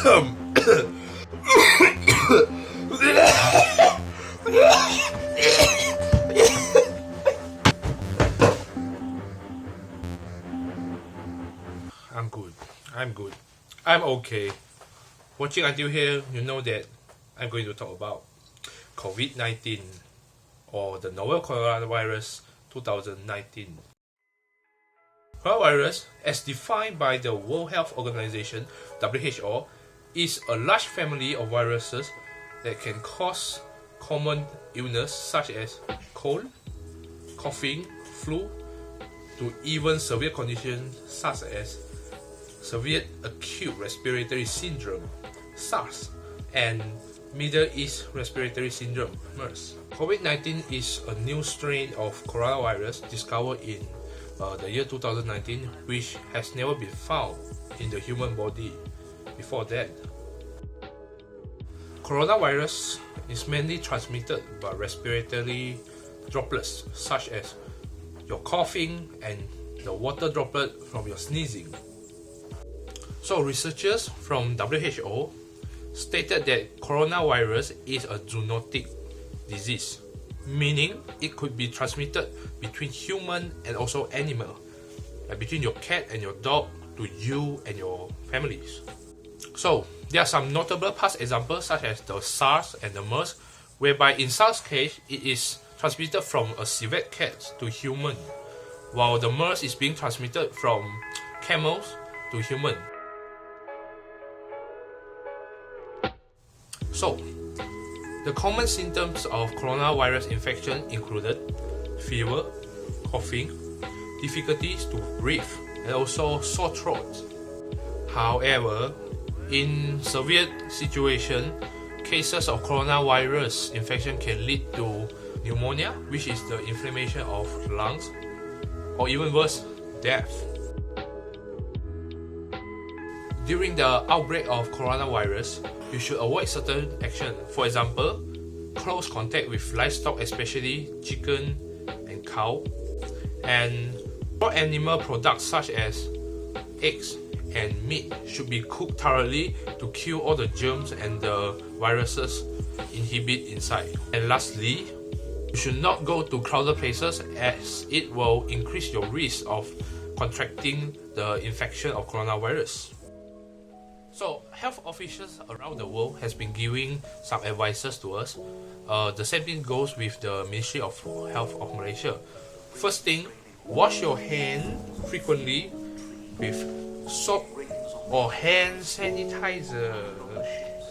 I'm good. I'm good. I'm okay. Watching until here, you know that I'm going to talk about COVID-19 or the novel coronavirus 2019. Coronavirus, as defined by the World Health Organization (WHO), is a large family of viruses that can cause common illness such as cold, coughing, flu, to even severe conditions such as severe acute respiratory syndrome (SARS) and Middle East Respiratory Syndrome (MERS). COVID-19 is a new strain of coronavirus discovered in the year 2019, which has never been found in the human body before that. Coronavirus is mainly transmitted by respiratory droplets such as your coughing and the water droplet from your sneezing. So researchers from WHO stated that coronavirus is a zoonotic disease, meaning it could be transmitted between human and also animal, like between your cat and your dog to you and your families. So there are some notable past examples such as the SARS and the MERS, whereby in SARS case it is transmitted from a civet cat to human, while the MERS is being transmitted from camels to human. So, the common symptoms of coronavirus infection included fever, coughing, difficulties to breathe, and also sore throat. However, in severe situation, cases of coronavirus infection can lead to pneumonia, which is the inflammation of lungs, or even worse, death. During the outbreak of coronavirus, you should avoid certain action. For example, close contact with livestock, especially chicken and cow, and raw animal products such as eggs and meat should be cooked thoroughly to kill all the germs and the viruses inhibit inside. And lastly, you should not go to crowded places as it will increase your risk of contracting the infection of coronavirus. So, health officials around the world has been giving some advices to us. The same thing goes with the Ministry of Health of Malaysia. First thing, wash your hand frequently with soap or hand sanitizer,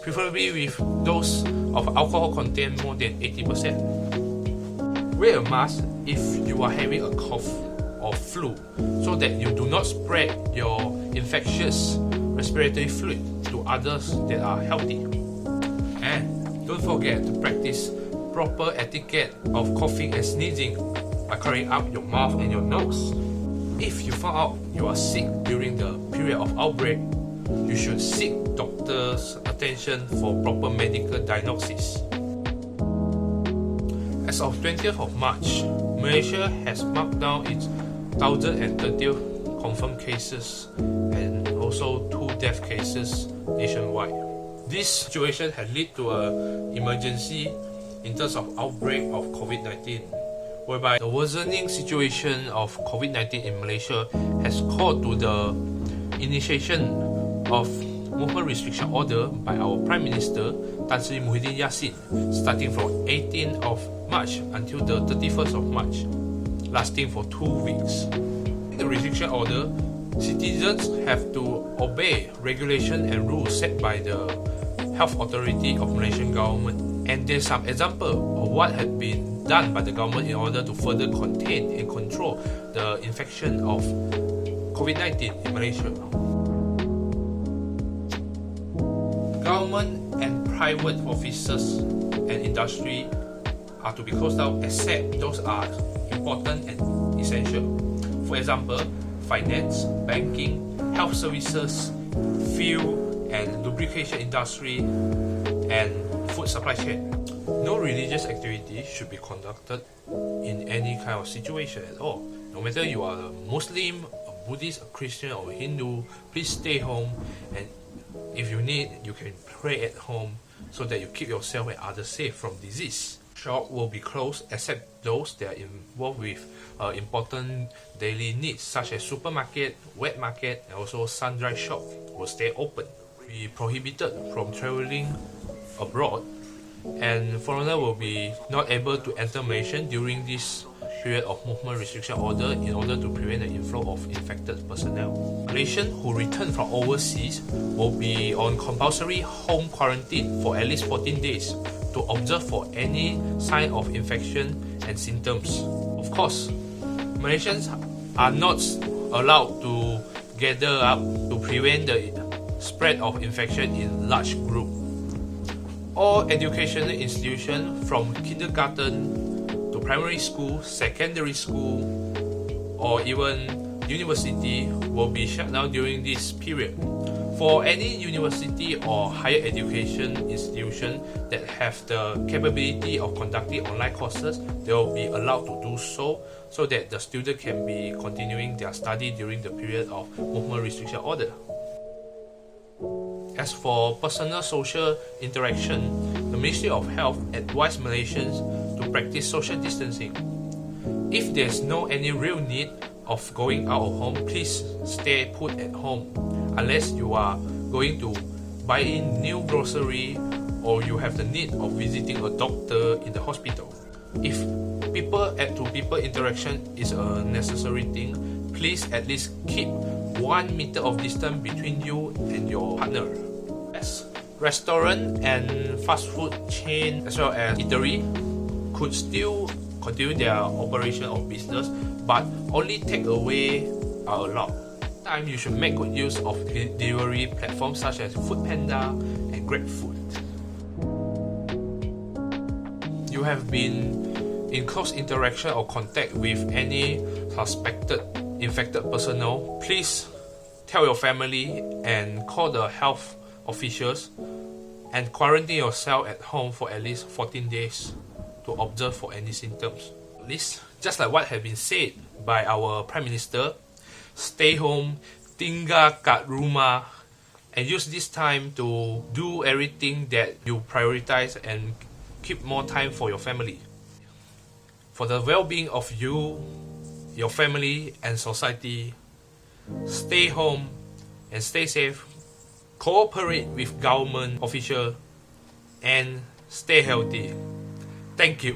preferably with those of alcohol content more than 80%. Wear a mask if you are having a cough or flu, so that you do not spread your infectious respiratory fluid to others that are healthy. And don't forget to practice proper etiquette of coughing and sneezing by covering up your mouth and your nose. If you found out you are sick during the period of outbreak, you should seek doctor's attention for proper medical diagnosis. As of 20th of March, Malaysia has marked down its 1,030th confirmed cases and also 2 death cases nationwide. This situation had led to an emergency in terms of outbreak of COVID-19, whereby the worsening situation of COVID-19 in Malaysia has called to the initiation of movement restriction order by our Prime Minister Tan Sri Muhyiddin Yassin, starting from 18th of March until the 31st of March, lasting for 2 weeks. The restriction order, citizens have to obey regulation and rules set by the Health Authority of Malaysian government. And there's some example of what had been done by the government in order to further contain and control the infection of COVID-19 in Malaysia. Government and private offices and industry are to be closed down except those are important and essential. For example, finance, banking, health services, fuel and lubrication industry, and food supply chain. No religious activity should be conducted in any kind of situation at all. No matter you are a Muslim, a Buddhist, a Christian or a Hindu, please stay home and if you need, you can pray at home so that you keep yourself and others safe from disease. Shop will be closed except those that are involved with important daily needs such as supermarket, wet market, and also sun-dry shop will stay open. Be prohibited from traveling abroad, and foreigner will be not able to enter Malaysia during this period of movement restriction order in order to prevent the inflow of infected personnel. Malaysians who return from overseas will be on compulsory home quarantine for at least 14 days to observe for any sign of infection and symptoms. Of course, Malaysians are not allowed to gather up to prevent the spread of infection in large groups. All educational institutions from kindergarten to primary school, secondary school, or even university will be shut down during this period. For any university or higher education institution that have the capability of conducting online courses, they will be allowed to do so that the student can be continuing their study during the period of movement restriction order. As for personal social interaction, the Ministry of Health advised Malaysians to practice social distancing. If there's no any real need of going out of home, please stay put at home unless you are going to buy in new grocery or you have the need of visiting a doctor in the hospital. If people-to-people interaction is a necessary thing, please at least keep 1 meter of distance between you and your partner. Restaurant and fast food chain as well as eatery could still continue their operation of business, but only takeaway are allowed. You should make good use of delivery platforms such as Foodpanda and GrabFood. You have been in close interaction or contact with any suspected infected personnel, please tell your family and call the health officials and quarantine yourself at home for at least 14 days to observe for any symptoms. At least, just like what has been said by our Prime Minister, stay home, tinggal kat rumah, and use this time to do everything that you prioritize and keep more time for your family. For the well-being of you, your family and society, stay home and stay safe, cooperate with government officials, and stay healthy. Thank you.